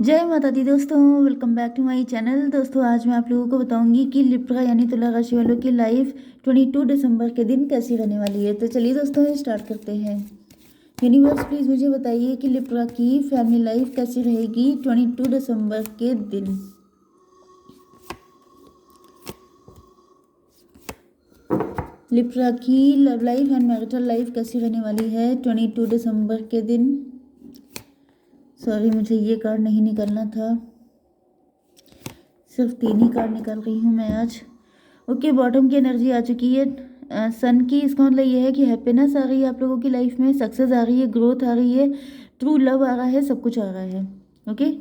जय माता दी दोस्तों, welcome back to my channel. दोस्तों आज मैं आप लोगों को बताऊंगी कि लिब्रा यानी तुला राशि वालों की लाइफ 22 दिसंबर के दिन कैसी रहने वाली है। तो चलिए दोस्तों स्टार्ट करते हैं। यूनिवर्स प्लीज़ मुझे बताइए कि लिब्रा की फैमिली लाइफ कैसी रहेगी 22 दिसंबर के दिन। लिब्रा की love life and marital life कैसी रहने वाली है 22 दिसंबर के दिन। सॉरी, मुझे ये कार्ड नहीं निकालना था, सिर्फ 3 ही कार्ड निकाल रही हूँ मैं आज। ओके, बॉटम की एनर्जी आ चुकी है सन की। इसका मतलब ये है कि हैप्पीनेस आ रही है आप लोगों की लाइफ में, सक्सेस आ रही है, ग्रोथ आ रही है, ट्रू लव आ रहा है, सब कुछ आ रहा है। ओके,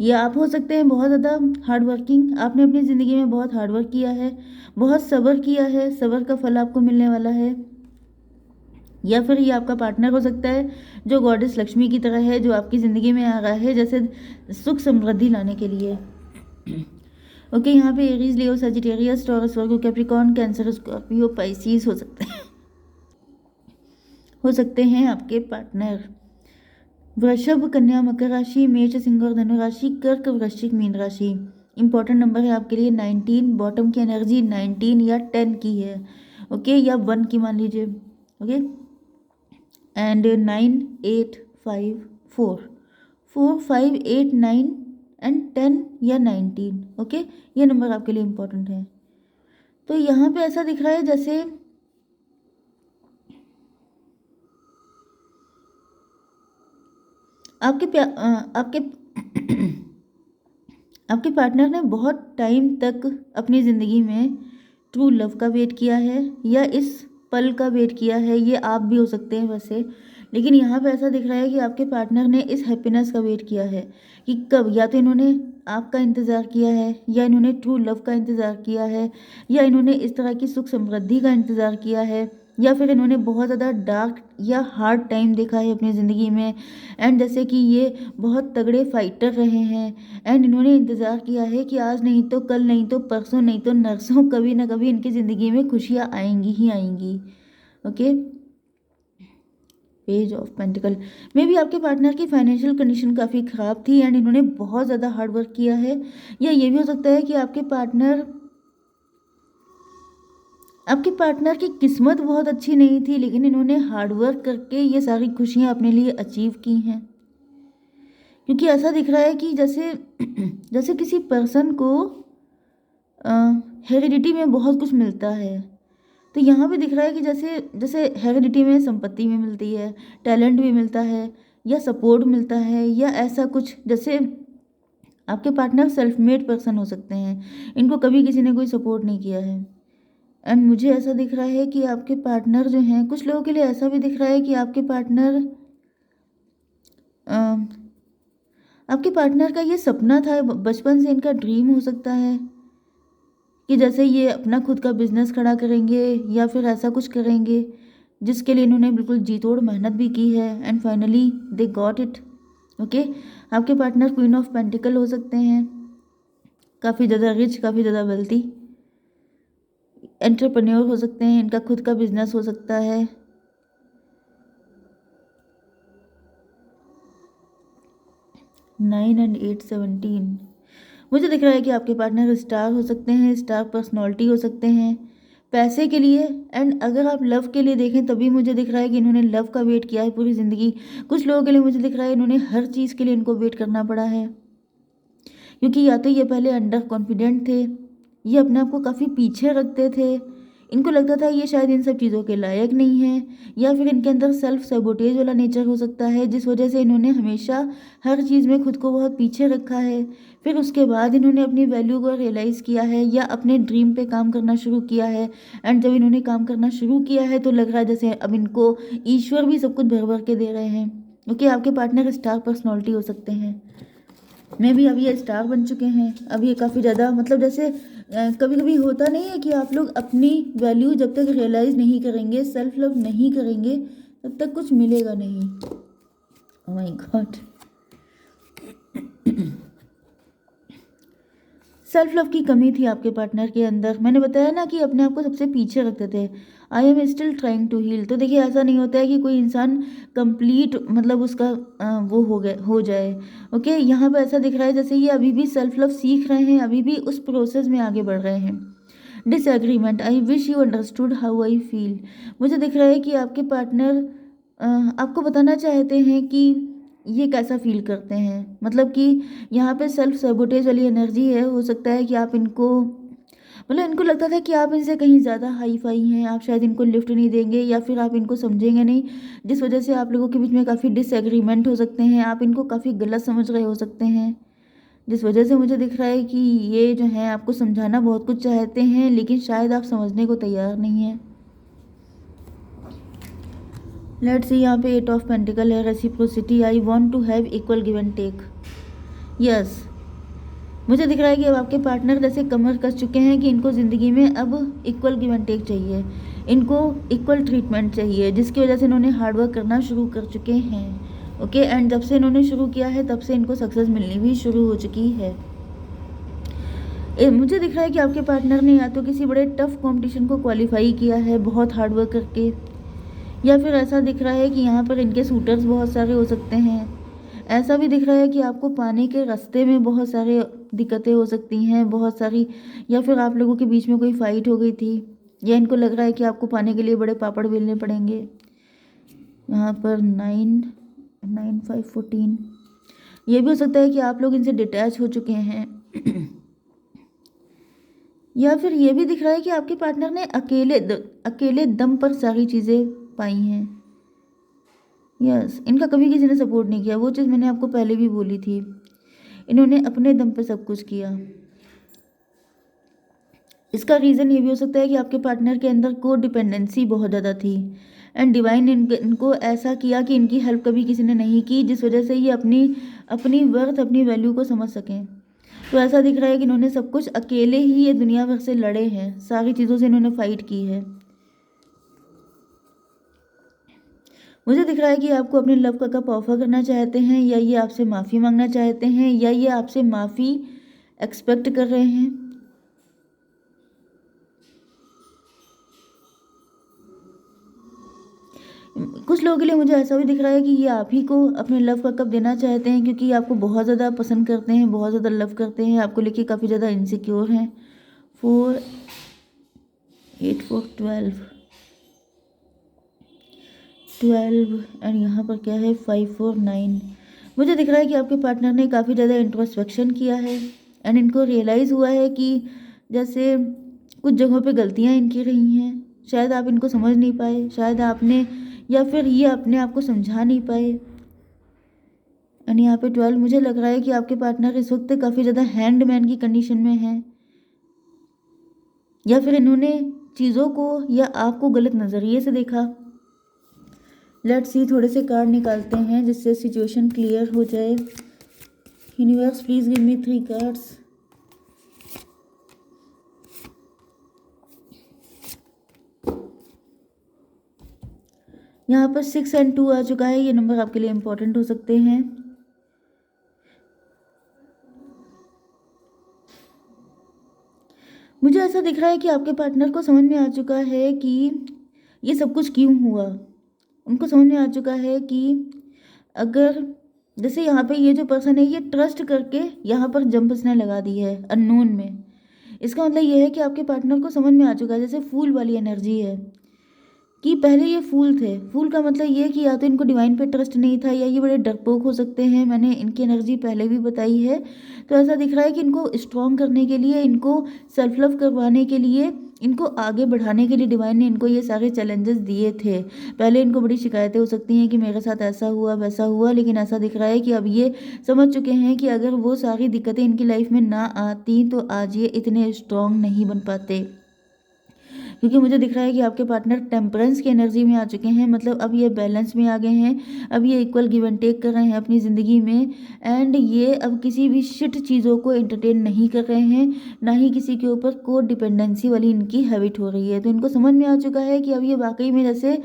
ये आप हो सकते हैं बहुत ज़्यादा हार्ड वर्किंग। आपने अपनी ज़िंदगी में बहुत हार्ड वर्क किया है, बहुत सब्र किया है, सब्र का फल आपको मिलने वाला है। या फिर ये आपका पार्टनर हो सकता है जो गॉडेस लक्ष्मी की तरह है, जो आपकी ज़िंदगी में आ रहा है जैसे सुख समृद्धि लाने के लिए। ओके, यहाँ पे एरीज, लियो, सजिटेरियस, टॉरस, वर्गो, कैप्रिकॉर्न, कैंसर, स्कॉर्पियो, पाइसिस हो सकते हैं आपके पार्टनर। वृषभ, कन्या, मकर राशि, मेष, सिंह और धनु राशि, कर्क, वृश्चिक, मीन राशि। इंपॉर्टेंट नंबर है आपके लिए 19। बॉटम की एनर्जी 19 या 10 की है। ओके, या 1 की मान लीजिए। ओके, एंड 9, 8, 5, 4, 4, 5, 8, 9 एंड 10 या 19। ओके, ये नंबर आपके लिए इम्पोर्टेंट है। तो यहाँ पे ऐसा दिख रहा है जैसे आपके आपके पार्टनर ने बहुत टाइम तक अपनी ज़िंदगी में ट्रू लव का वेट किया है, या इस पल का वेट किया है। ये आप भी हो सकते हैं वैसे, लेकिन यहाँ पे ऐसा दिख रहा है कि आपके पार्टनर ने इस हैप्पीनेस का वेट किया है कि कब, या तो इन्होंने आपका इंतज़ार किया है, या इन्होंने ट्रू लव का इंतज़ार किया है, या इन्होंने इस तरह की सुख समृद्धि का इंतज़ार किया है, या फिर इन्होंने बहुत ज़्यादा डार्क या हार्ड टाइम देखा है अपनी ज़िंदगी में। एंड जैसे कि ये बहुत तगड़े फाइटर रहे हैं, एंड इन्होंने इंतज़ार किया है कि आज नहीं तो कल, नहीं तो परसों, नहीं तो नरसों, कभी ना कभी इनकी ज़िंदगी में खुशियाँ आएंगी ही आएंगी। ओके, पेज ऑफ पेंटिकल में भी आपके पार्टनर की फाइनेंशियल कंडीशन काफ़ी ख़राब थी, एंड इन्होंने बहुत ज़्यादा हार्ड वर्क किया है। या ये भी हो सकता है कि आपके पार्टनर की किस्मत बहुत अच्छी नहीं थी, लेकिन इन्होंने हार्ड वर्क करके ये सारी खुशियाँ अपने लिए अचीव की हैं। क्योंकि ऐसा दिख रहा है कि जैसे जैसे किसी पर्सन को हेरिडिटी में बहुत कुछ मिलता है। तो यहाँ पे दिख रहा है कि जैसे जैसे हेरिडिटी में संपत्ति भी मिलती है, टैलेंट भी मिलता है, या सपोर्ट मिलता है, या ऐसा कुछ। जैसे आपके पार्टनर सेल्फ मेड पर्सन हो सकते हैं, इनको कभी किसी ने कोई सपोर्ट नहीं किया है। एंड मुझे ऐसा दिख रहा है कि आपके पार्टनर जो हैं, कुछ लोगों के लिए ऐसा भी दिख रहा है कि आपके पार्टनर का ये सपना था, बचपन से इनका ड्रीम हो सकता है कि जैसे ये अपना खुद का बिजनेस खड़ा करेंगे, या फिर ऐसा कुछ करेंगे जिसके लिए इन्होंने बिल्कुल जी तोड़ मेहनत भी की है, and finally they got it. Okay, आपके पार्टनर क्वीन ऑफ पेंटिकल हो सकते हैं, काफ़ी ज़्यादा रिच, काफ़ी ज़्यादा वेल्थी, एंटरप्रेन्योर हो सकते हैं, इनका खुद का बिजनेस हो सकता है। 9 एंड 8, 17। मुझे दिख रहा है कि आपके पार्टनर स्टार हो सकते हैं, स्टार पर्सनालिटी हो सकते हैं पैसे के लिए। एंड अगर आप लव के लिए देखें तभी मुझे दिख रहा है कि इन्होंने लव का वेट किया है पूरी ज़िंदगी। कुछ लोगों के लिए मुझे दिख रहा है इन्होंने हर चीज़ के लिए इनको वेट करना पड़ा है, क्योंकि या तो ये पहले अंडर कॉन्फिडेंट थे, ये अपने आप को काफ़ी पीछे रखते थे, इनको लगता था ये शायद इन सब चीज़ों के लायक नहीं है, या फिर इनके अंदर सेल्फ सैबोटेज वाला नेचर हो सकता है, जिस वजह से इन्होंने हमेशा हर चीज़ में खुद को बहुत पीछे रखा है। फिर उसके बाद इन्होंने अपनी वैल्यू को रियलाइज़ किया है, या अपने ड्रीम पे काम करना शुरू किया है। एंड जब इन्होंने काम करना शुरू किया है तो लग रहा है जैसे अब इनको ईश्वर भी सब कुछ भर भर के दे रहे हैं। ओके, आपके पार्टनर स्टार पर्सनैलिटी हो सकते हैं, में भी अब ये स्टार बन चुके हैं। अब ये काफ़ी ज़्यादा, मतलब जैसे कभी कभी होता नहीं है कि आप लोग अपनी वैल्यू जब तक रियलाइज़ नहीं करेंगे, सेल्फ लव नहीं करेंगे, तब तक कुछ मिलेगा नहीं। Oh my God. Self love की कमी थी आपके पार्टनर के अंदर। मैंने बताया ना कि अपने आप को सबसे पीछे रखते थे। I am still trying to heal. तो देखिए ऐसा नहीं होता है कि कोई इंसान कंप्लीट मतलब उसका वो हो गए हो जाए। ओके, यहाँ पे ऐसा दिख रहा है जैसे ये अभी भी सेल्फ लव सीख रहे हैं, अभी भी उस प्रोसेस में आगे बढ़ रहे हैं। Disagreement, I wish you understood how I feel. मुझे दिख रहा है कि आपके पार्टनर आपको बताना चाहते हैं कि ये कैसा फील करते हैं। मतलब कि यहाँ पे सेल्फ सैबोटेज वाली एनर्जी है। हो सकता है कि आप इनको मतलब इनको लगता था कि आप इनसे कहीं ज़्यादा हाई फाई हैं, आप शायद इनको लिफ्ट नहीं देंगे या फिर आप इनको समझेंगे नहीं, जिस वजह से आप लोगों के बीच में काफ़ी डिसएग्रीमेंट हो सकते हैं। आप इनको काफ़ी गलत समझ रहे हो सकते हैं, जिस वजह से मुझे दिख रहा है कि ये जो है आपको समझाना बहुत कुछ चाहते हैं, लेकिन शायद आप समझने को तैयार नहीं हैं। लेट्स सी, यहाँ पे 8 ऑफ पेंटिकल है, reciprocity. I want to have equal give and take. Yes, मुझे दिख रहा है कि अब आपके पार्टनर जैसे कमर कस चुके हैं कि इनको ज़िंदगी में अब इक्वल गिव एंड टेक चाहिए, इनको इक्वल ट्रीटमेंट चाहिए, जिसकी वजह से इन्होंने हार्डवर्क करना शुरू कर चुके हैं। ओके, एंड जब से इन्होंने शुरू किया है तब से इनको सक्सेस मिलनी भी शुरू हो चुकी है। मुझे दिख रहा है कि आपके पार्टनर ने या तो किसी बड़े टफ कंपटीशन को क्वालिफाई किया है बहुत हार्डवर्क करके, या फिर ऐसा दिख रहा है कि यहाँ पर इनके सूटर्स बहुत सारे हो सकते हैं। ऐसा भी दिख रहा है कि आपको पाने के रास्ते में बहुत सारे दिक्कतें हो सकती हैं, बहुत सारी, या फिर आप लोगों के बीच में कोई फाइट हो गई थी, या इनको लग रहा है कि आपको पाने के लिए बड़े पापड़ बेलने पड़ेंगे। यहाँ पर 9 9 5 14। ये भी हो सकता है कि आप लोग इनसे डिटैच हो चुके हैं। या फिर ये भी दिख रहा है कि आपके पार्टनर ने अकेले दम पर सारी चीज़ें पाई हैं। यस, इनका कभी किसी ने सपोर्ट नहीं किया, वो चीज़ मैंने आपको पहले भी बोली थी। इन्होंने अपने दम पे सब कुछ किया। इसका रीज़न ये भी हो सकता है कि आपके पार्टनर के अंदर को डिपेंडेंसी बहुत ज़्यादा थी, एंड डिवाइन इनको ऐसा किया कि इनकी हेल्प कभी किसी ने नहीं की, जिस वजह से ये अपनी अपनी वर्थ, अपनी वैल्यू को समझ सकें। तो ऐसा दिख रहा है कि इन्होंने सब कुछ अकेले ही ये दुनिया भर से लड़े हैं, सारी चीज़ों से इन्होंने फाइट की है। मुझे दिख रहा है कि आपको अपने लव का कप ऑफर करना चाहते हैं, या ये आपसे माफ़ी मांगना चाहते हैं, या ये आपसे माफ़ी एक्सपेक्ट कर रहे हैं। कुछ लोगों के लिए मुझे ऐसा भी दिख रहा है कि ये आप ही को अपने लव का कप देना चाहते हैं, क्योंकि आपको बहुत ज़्यादा पसंद करते हैं, बहुत ज़्यादा लव करते हैं, आपको लेके काफ़ी ज़्यादा इनसिक्योर हैं। 4 8 4 12 एंड यहाँ पर क्या है 5 4 9। मुझे दिख रहा है कि आपके पार्टनर ने काफ़ी ज़्यादा इंट्रोस्पेक्शन किया है, एंड इनको रियलाइज़ हुआ है कि जैसे कुछ जगहों पे गलतियाँ इनकी रही हैं, शायद आप इनको समझ नहीं पाए, शायद आपने, या फिर ये अपने आप को समझा नहीं पाए। एंड यहाँ पे 12, मुझे लग रहा है कि आपके पार्टनर इस वक्त काफ़ी ज़्यादा हैंडमैन की कंडीशन में हैं, या फिर इन्होंने चीज़ों को या आपको गलत नज़रिए से देखा। लेट्स सी, थोड़े से कार्ड निकालते हैं जिससे सिचुएशन क्लियर हो जाए। Universe please give me 3 cards. यहाँ पर 6 एंड 2 आ चुका है, ये नंबर आपके लिए इंपॉर्टेंट हो सकते हैं। मुझे ऐसा दिख रहा है कि आपके पार्टनर को समझ में आ चुका है कि ये सब कुछ क्यों हुआ। उनको समझ में आ चुका है कि अगर जैसे यहाँ पे ये जो पर्सन है ये ट्रस्ट करके यहाँ पर जंप उसने लगा दी है अननोन में, इसका मतलब ये है कि आपके पार्टनर को समझ में आ चुका है, जैसे फूल वाली एनर्जी है कि पहले ये फूल थे। फूल का मतलब ये कि या तो इनको डिवाइन पे ट्रस्ट नहीं था, या ये बड़े डरपोक हो सकते हैं, मैंने इनकी एनर्जी पहले भी बताई है। तो ऐसा दिख रहा है कि इनको स्ट्रॉन्ग करने के लिए, इनको सेल्फ लव करवाने के लिए, इनको आगे बढ़ाने के लिए डिवाइन ने इनको ये सारे चैलेंजेस दिए थे। पहले इनको बड़ी शिकायतें हो सकती हैं कि मेरे साथ ऐसा हुआ वैसा हुआ, लेकिन ऐसा दिख रहा है कि अब ये समझ चुके हैं कि अगर वो सारी दिक्कतें इनकी लाइफ में ना आती तो आज ये इतने स्ट्रॉन्ग नहीं बन पाते। क्योंकि मुझे दिख रहा है कि आपके पार्टनर टेम्परेंस की एनर्जी में आ चुके हैं, मतलब अब ये बैलेंस में आ गए हैं, अब ये इक्वल गिव एंड टेक कर रहे हैं अपनी ज़िंदगी में, एंड ये अब किसी भी शिट चीज़ों को एंटरटेन नहीं कर रहे हैं, ना ही किसी के ऊपर को डिपेंडेंसी वाली इनकी हैबिट हो रही है। तो इनको समझ में आ चुका है कि अब ये वाकई में जैसे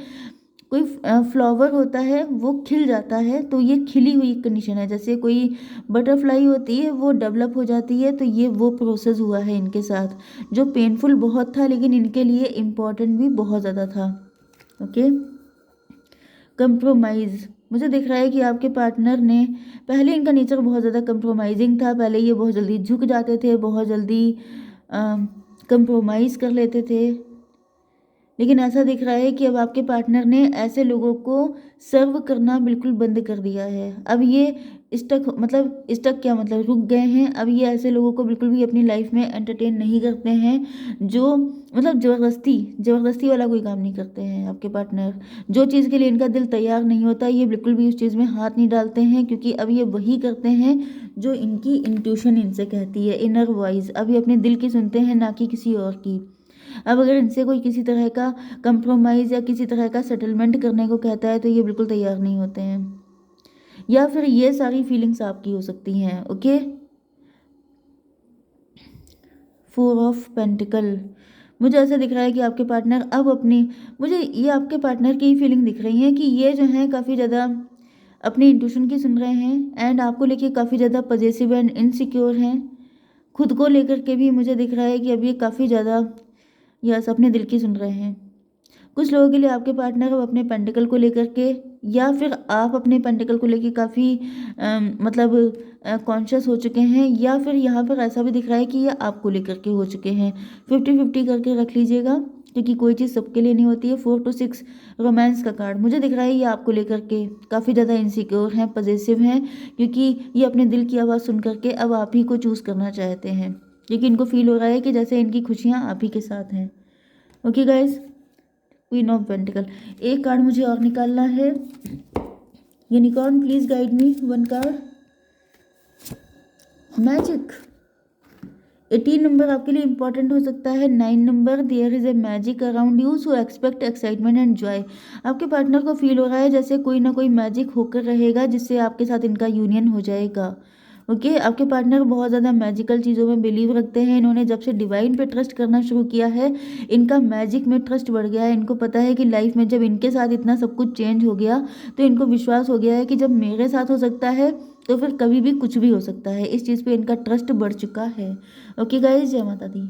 कोई फ्लावर होता है वो खिल जाता है, तो ये खिली हुई कंडीशन है। जैसे कोई बटरफ्लाई होती है वो डेवलप हो जाती है, तो ये वो प्रोसेस हुआ है इनके साथ, जो पेनफुल बहुत था लेकिन इनके लिए इम्पॉर्टेंट भी बहुत ज़्यादा था। ओके। कंप्रोमाइज़, मुझे दिख रहा है कि आपके पार्टनर ने, पहले इनका नेचर बहुत ज़्यादा कंप्रोमाइजिंग था, पहले ये बहुत जल्दी झुक जाते थे, बहुत जल्दी कंप्रोमाइज़ कर लेते थे, लेकिन ऐसा दिख रहा है कि अब आपके पार्टनर ने ऐसे लोगों को सर्व करना बिल्कुल बंद कर दिया है। अब ये स्टक क्या मतलब रुक गए हैं। अब ये ऐसे लोगों को बिल्कुल भी अपनी लाइफ में एंटरटेन नहीं करते हैं, जो मतलब ज़बरदस्ती वाला कोई काम नहीं करते हैं। आपके पार्टनर जो चीज़ के लिए इनका दिल तैयार नहीं होता, ये बिल्कुल भी उस चीज़ में हाथ नहीं डालते हैं, क्योंकि अब ये वही करते हैं जो इनकी इंट्यूशन इनसे कहती है, इनर वॉइस। अब ये अपने दिल की सुनते हैं, ना कि किसी और की। अब अगर इनसे कोई किसी तरह का कंप्रोमाइज़ या किसी तरह का सेटलमेंट करने को कहता है, तो ये बिल्कुल तैयार नहीं होते हैं, या फिर ये सारी फीलिंग्स आपकी हो सकती हैं। ओके। 4 ऑफ पेंटिकल, मुझे ऐसा दिख रहा है कि आपके पार्टनर अब अपनी, मुझे ये आपके पार्टनर की फीलिंग दिख रही है कि ये जो है काफ़ी ज़्यादा अपनी इंट्यूशन की सुन रहे हैं, एंड आपको लेके काफ़ी ज़्यादा पजेसिव एंड इनसिक्योर हैं। खुद को लेकर के भी मुझे दिख रहा है कि अब ये काफ़ी ज़्यादा यस अपने दिल की सुन रहे हैं। कुछ लोगों के लिए आपके पार्टनर अब अपने पेंटिकल को लेकर के, या फिर आप अपने पेंटिकल को लेकर काफ़ी मतलब कॉन्शियस हो चुके हैं, या फिर यहाँ पर ऐसा भी दिख रहा है कि ये आपको लेकर के हो चुके हैं। 50-50 करके रख लीजिएगा, क्योंकि कोई चीज़ सबके लिए नहीं होती है। 4 to 6 रोमांस का कार्ड मुझे दिख रहा है, ये आपको लेकर के काफ़ी ज़्यादा इनसिक्योर हैं, पजेसिव हैं, क्योंकि ये अपने दिल की आवाज़ सुन करके अब आप ही को चूज़ करना चाहते हैं, क्योंकि इनको फील हो रहा है कि जैसे इनकी खुशियाँ आप ही के साथ हैं। Okay guys, queen of pentacle. एक कार्ड मुझे और निकालना है। Unicorn please guide me 1 card. Magic, 18 number आपके लिए इंपॉर्टेंट हो सकता है। 9 number, there is a magic around you so expect excitement and joy. आपके पार्टनर को फील हो रहा है जैसे कोई ना कोई मैजिक होकर रहेगा, जिससे आपके साथ इनका यूनियन हो जाएगा। ओके। आपके पार्टनर बहुत ज़्यादा मैजिकल चीज़ों में बिलीव रखते हैं। इन्होंने जब से डिवाइन पे ट्रस्ट करना शुरू किया है, इनका मैजिक में ट्रस्ट बढ़ गया है। इनको पता है कि लाइफ में जब इनके साथ इतना सब कुछ चेंज हो गया, तो इनको विश्वास हो गया है कि जब मेरे साथ हो सकता है, तो फिर कभी भी कुछ भी हो सकता है। इस चीज़ पे इनका ट्रस्ट बढ़ चुका है। ओके गाइज, जय माता दी।